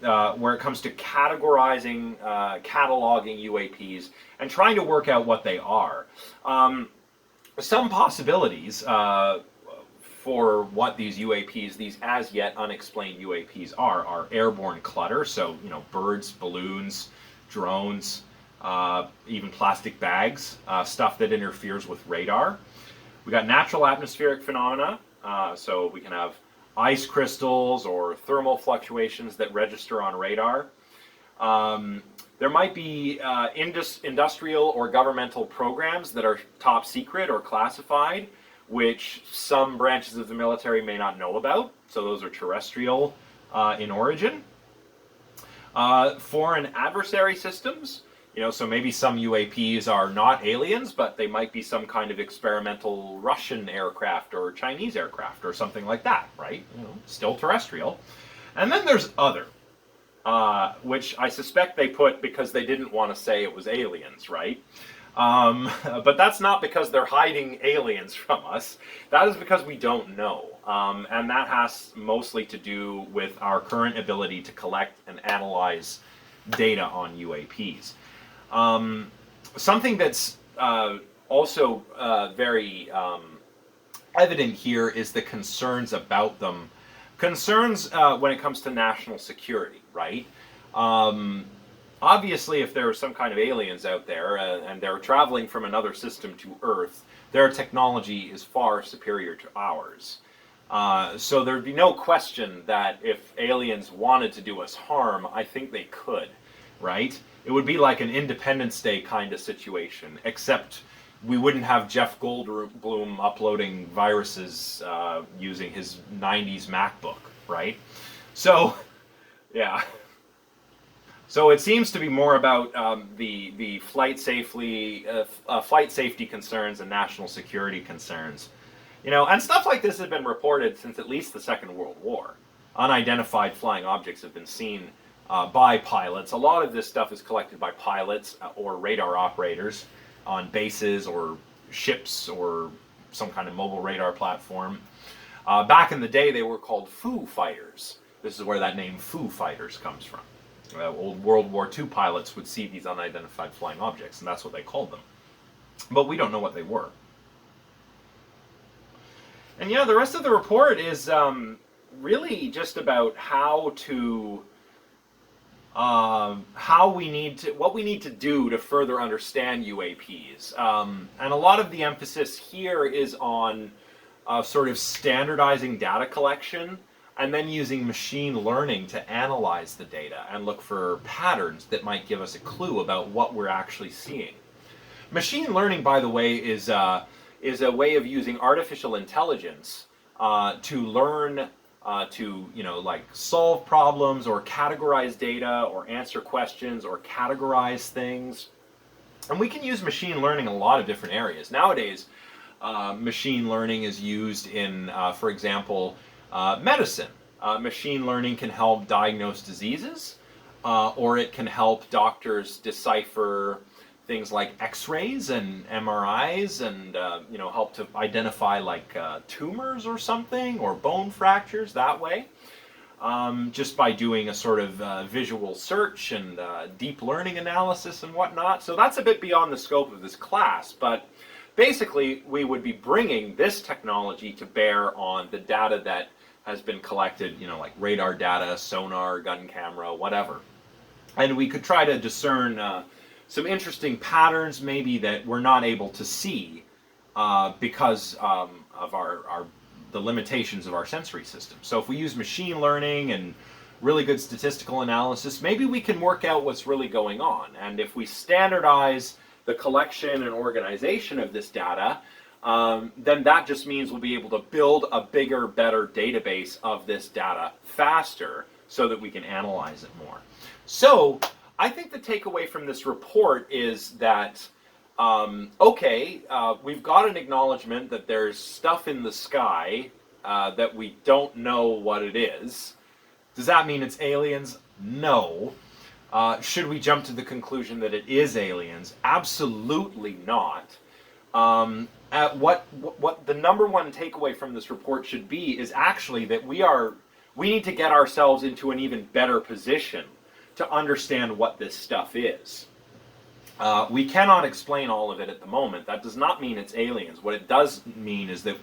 where it comes to categorizing, cataloging UAPs, and trying to work out what they are. Some possibilities for what these UAPs, these as yet unexplained UAPs are airborne clutter, so birds, balloons, drones, even plastic bags, stuff that interferes with radar. We got natural atmospheric phenomena, so we can have ice crystals or thermal fluctuations that register on radar. There might be industrial or governmental programs that are top secret or classified, which some branches of the military may not know about. So those are terrestrial in origin. Foreign adversary systems, so maybe some UAPs are not aliens, but they might be some kind of experimental Russian aircraft or Chinese aircraft or something like that, right? Still terrestrial. And then there's other, which I suspect they put because they didn't want to say it was aliens, right? But that's not because they're hiding aliens from us. That is because we don't know. And that has mostly to do with our current ability to collect and analyze data on UAPs. Something that's also very evident here is the concerns about them. Concerns when it comes to national security, right? Obviously, if there are some kind of aliens out there and they're traveling from another system to Earth, their technology is far superior to ours. So there'd be no question that if aliens wanted to do us harm, I think they could, right? It would be like an Independence Day kind of situation, except we wouldn't have Jeff Goldblum uploading viruses using his 90s MacBook, right? So, yeah. So it seems to be more about the flight safety concerns and national security concerns, and stuff like this has been reported since at least the Second World War. Unidentified flying objects have been seen by pilots. A lot of this stuff is collected by pilots or radar operators on bases or ships or some kind of mobile radar platform. Back in the day, they were called Foo Fighters. This is where that name Foo Fighters comes from. Old World War II pilots would see these unidentified flying objects, and that's what they called them. But we don't know what they were. And the rest of the report is really just about what we need to do to further understand UAPs. And a lot of the emphasis here is on sort of standardizing data collection, and then using machine learning to analyze the data and look for patterns that might give us a clue about what we're actually seeing. Machine learning, by the way, is a way of using artificial intelligence to learn to solve problems or categorize data or answer questions or categorize things. And we can use machine learning in a lot of different areas. Nowadays, machine learning is used in, for example, medicine. Machine learning can help diagnose diseases. or it can help doctors decipher things like X-rays and MRIs, and help to identify like tumors or something, or bone fractures that way, just by doing a sort of visual search and deep learning analysis and whatnot. So that's a bit beyond the scope of this class, but basically we would be bringing this technology to bear on the data that has been collected, like radar data, sonar, gun camera, whatever. And we could try to discern some interesting patterns maybe that we're not able to see because of the limitations of our sensory system. So if we use machine learning and really good statistical analysis, maybe we can work out what's really going on. And if we standardize the collection and organization of this data, then that just means we'll be able to build a bigger, better database of this data faster so that we can analyze it more. So I think the takeaway from this report is that, we've got an acknowledgement that there's stuff in the sky that we don't know what it is. Does that mean it's aliens? No. Should we jump to the conclusion that it is aliens? Absolutely not. What the number one takeaway from this report should be is actually that we need to get ourselves into an even better position to understand what this stuff is. We cannot explain all of it at the moment. That does not mean it's aliens. What it does mean is that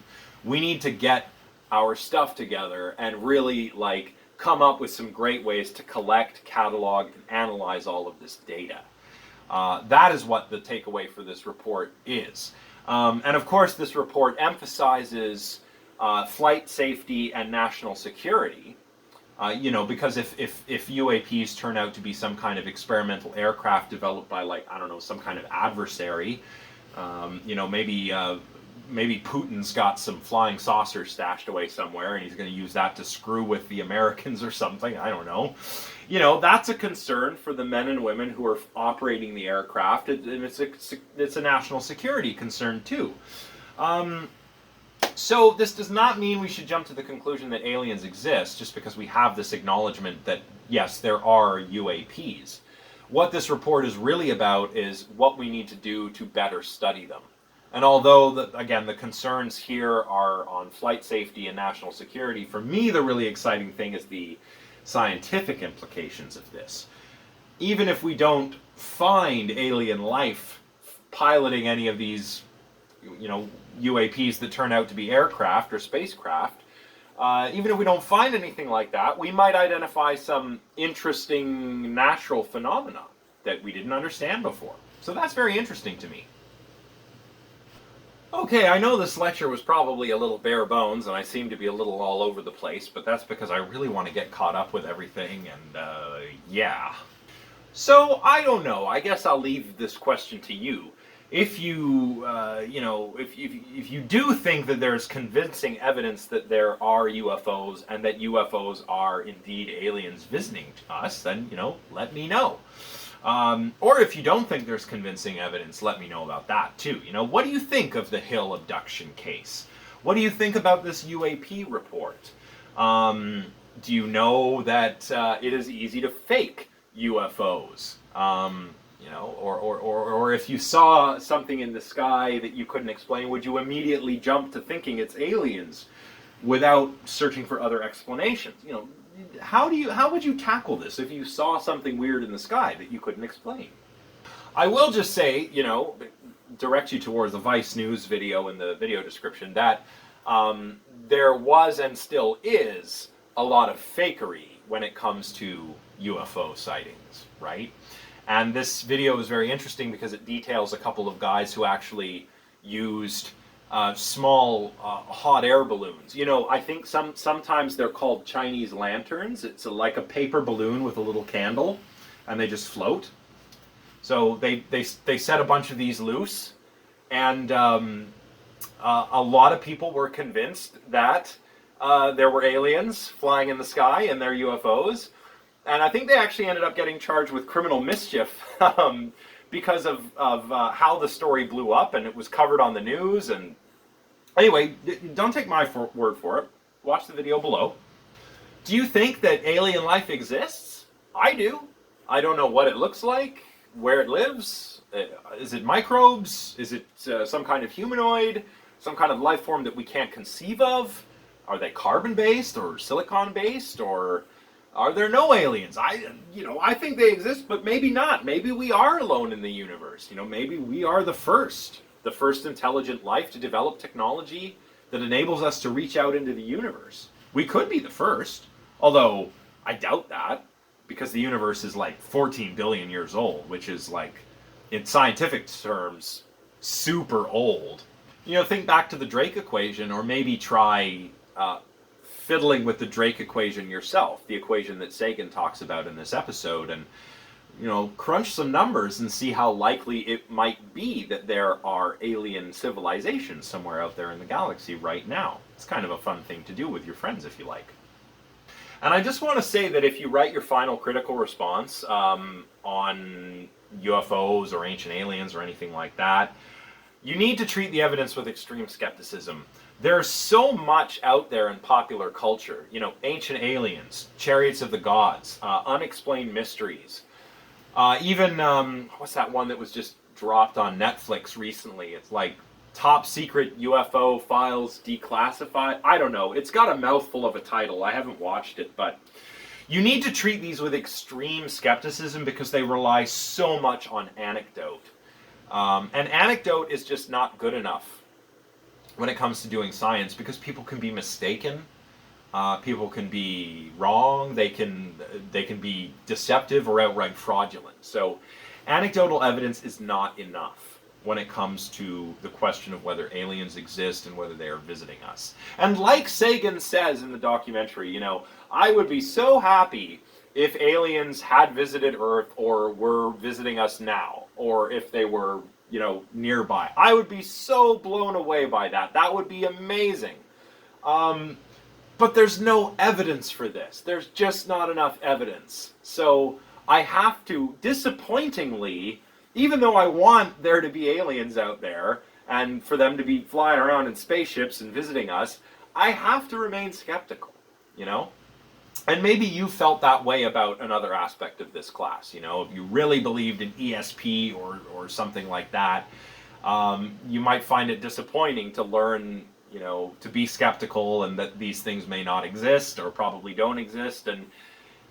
we need to get our stuff together and really come up with some great ways to collect, catalog, and analyze all of this data. That is what the takeaway for this report is. And of course, this report emphasizes flight safety and national security. Because if UAPs turn out to be some kind of experimental aircraft developed by some kind of adversary, maybe Putin's got some flying saucers stashed away somewhere and he's going to use that to screw with the Americans or something, I don't know. That's a concern for the men and women who are operating the aircraft, and it's a national security concern too. So this does not mean we should jump to the conclusion that aliens exist just because we have this acknowledgement that, yes, there are UAPs. What this report is really about is what we need to do to better study them. And although, the concerns here are on flight safety and national security, for me the really exciting thing is the scientific implications of this. Even if we don't find alien life piloting any of these UAPs that turn out to be aircraft or spacecraft, even if we don't find anything like that, we might identify some interesting natural phenomena that we didn't understand before. So that's very interesting to me. Okay, I know this lecture was probably a little bare bones and I seem to be a little all over the place, but that's because I really want to get caught up with everything, and yeah. So, I don't know, I guess I'll leave this question to you. If you, if you do think that there's convincing evidence that there are UFOs and that UFOs are indeed aliens visiting us, then, let me know. Or if you don't think there's convincing evidence, let me know about that too. What do you think of the Hill abduction case? What do you think about this UAP report? Do you know that it is easy to fake UFOs? Or if you saw something in the sky that you couldn't explain, would you immediately jump to thinking it's aliens without searching for other explanations? How would you tackle this if you saw something weird in the sky that you couldn't explain? I will just say, direct you towards the Vice News video in the video description, that there was and still is a lot of fakery when it comes to UFO sightings, right? And this video is very interesting because it details a couple of guys who actually used small hot air balloons. I think sometimes they're called Chinese lanterns. It's like a paper balloon with a little candle, and they just float. So they set a bunch of these loose, and a lot of people were convinced that there were aliens flying in the sky and they're UFOs. And I think they actually ended up getting charged with criminal mischief because of how the story blew up, and it was covered on the news. And anyway, don't take my word for it. Watch the video below. Do you think that alien life exists? I do. I don't know what it looks like, where it lives. Is it microbes? Is it some kind of humanoid? Some kind of life form that we can't conceive of? Are they carbon-based or silicon-based, or are there no aliens? I think they exist, but maybe not. Maybe we are alone in the universe. Maybe we are the first intelligent life to develop technology that enables us to reach out into the universe. We could be the first, although I doubt that, because the universe is like 14 billion years old, which is like, in scientific terms, super old. Think back to the Drake equation, or maybe try fiddling with the Drake equation yourself, the equation that Sagan talks about in this episode, and crunch some numbers and see how likely it might be that there are alien civilizations somewhere out there in the galaxy right now. It's kind of a fun thing to do with your friends if you like. And I just want to say that if you write your final critical response on UFOs or ancient aliens or anything like that, you need to treat the evidence with extreme skepticism. There's so much out there in popular culture. Ancient aliens, chariots of the gods, unexplained mysteries. Even, what's that one that was just dropped on Netflix recently? It's like Top Secret UFO Files Declassified. I don't know. It's got a mouthful of a title. I haven't watched it, but you need to treat these with extreme skepticism because they rely so much on anecdote. And anecdote is just not good enough when it comes to doing science because people can be mistaken. People can be wrong. They can be deceptive or outright fraudulent. So anecdotal evidence is not enough when it comes to the question of whether aliens exist and whether they are visiting us. And like Sagan says in the documentary, I would be so happy if aliens had visited Earth or were visiting us now, or if they were, nearby. I would be so blown away by that. That would be amazing. But there's no evidence for this. There's just not enough evidence. So I have to, disappointingly, even though I want there to be aliens out there and for them to be flying around in spaceships and visiting us, I have to remain skeptical, And maybe you felt that way about another aspect of this class, if you really believed in ESP or something like that, you might find it disappointing to learn, to be skeptical and that these things may not exist or probably don't exist. And,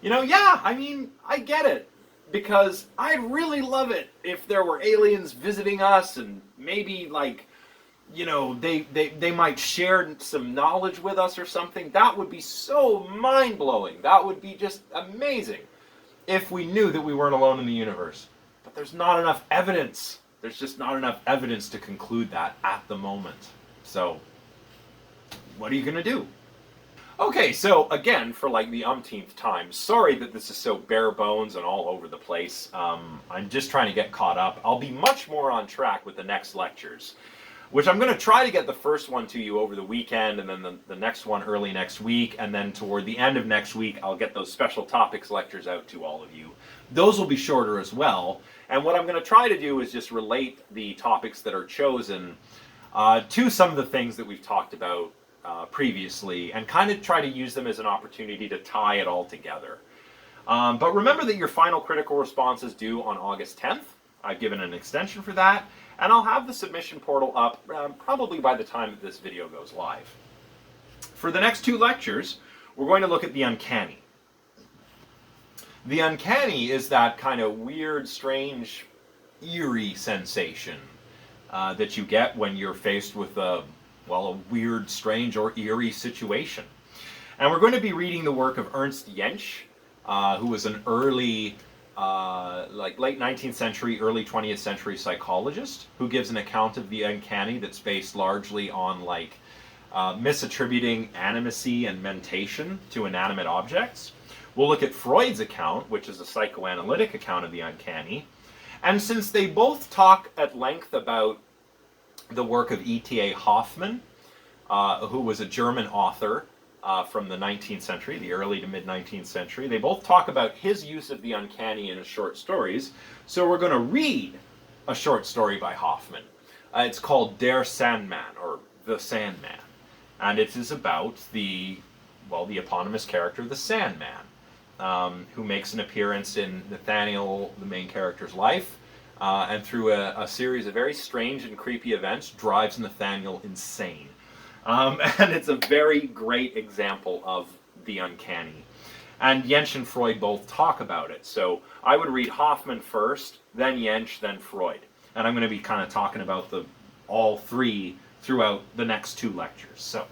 I get it. Because I'd really love it if there were aliens visiting us and maybe they might share some knowledge with us or something. That would be so mind-blowing. That would be just amazing if we knew that we weren't alone in the universe. But there's not enough evidence. There's just not enough evidence to conclude that at the moment. So, what are you going to do? Okay, so again, for the umpteenth time, sorry that this is so bare bones and all over the place. I'm just trying to get caught up. I'll be much more on track with the next lectures, which I'm going to try to get the first one to you over the weekend, and then the next one early next week, and then toward the end of next week, I'll get those special topics lectures out to all of you. Those will be shorter as well, and what I'm going to try to do is just relate the topics that are chosen to some of the things that we've talked about previously, and kind of try to use them as an opportunity to tie it all together. But remember that your final critical response is due on August 10th. I've given an extension for that, and I'll have the submission portal up probably by the time that this video goes live. For the next two lectures, we're going to look at the uncanny. The uncanny is that kind of weird, strange, eerie sensation that you get when you're faced with a weird, strange, or eerie situation. And we're going to be reading the work of Ernst Jentsch, who was an early, late 19th century, early 20th century psychologist, who gives an account of the uncanny that's based largely on, misattributing animacy and mentation to inanimate objects. We'll look at Freud's account, which is a psychoanalytic account of the uncanny. And since they both talk at length about the work of E.T.A. Hoffmann, who was a German author from the 19th century, the early to mid-19th century. They both talk about his use of the uncanny in his short stories. So we're going to read a short story by Hoffmann. It's called Der Sandman, or The Sandman. And it is about the eponymous character, the Sandman. who makes an appearance in Nathaniel, the main character's life, and through a series of very strange and creepy events, drives Nathaniel insane. And it's a very great example of the uncanny. And Jentsch and Freud both talk about it. So I would read Hoffman first, then Jentsch, then Freud. And I'm going to be kind of talking about all three throughout the next 2 lectures. So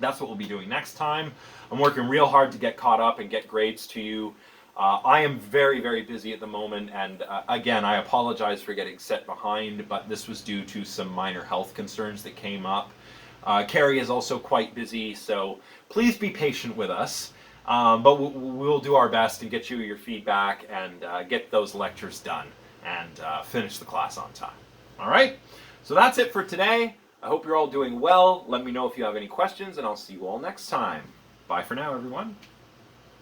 that's what we'll be doing next time. I'm working real hard to get caught up and get grades to you. I am very, very busy at the moment, and again, I apologize for getting set behind, but this was due to some minor health concerns that came up. Carrie is also quite busy, so please be patient with us. But we'll do our best and get you your feedback and get those lectures done and finish the class on time. All right? So that's it for today. I hope you're all doing well. Let me know if you have any questions, and I'll see you all next time. Bye for now, everyone.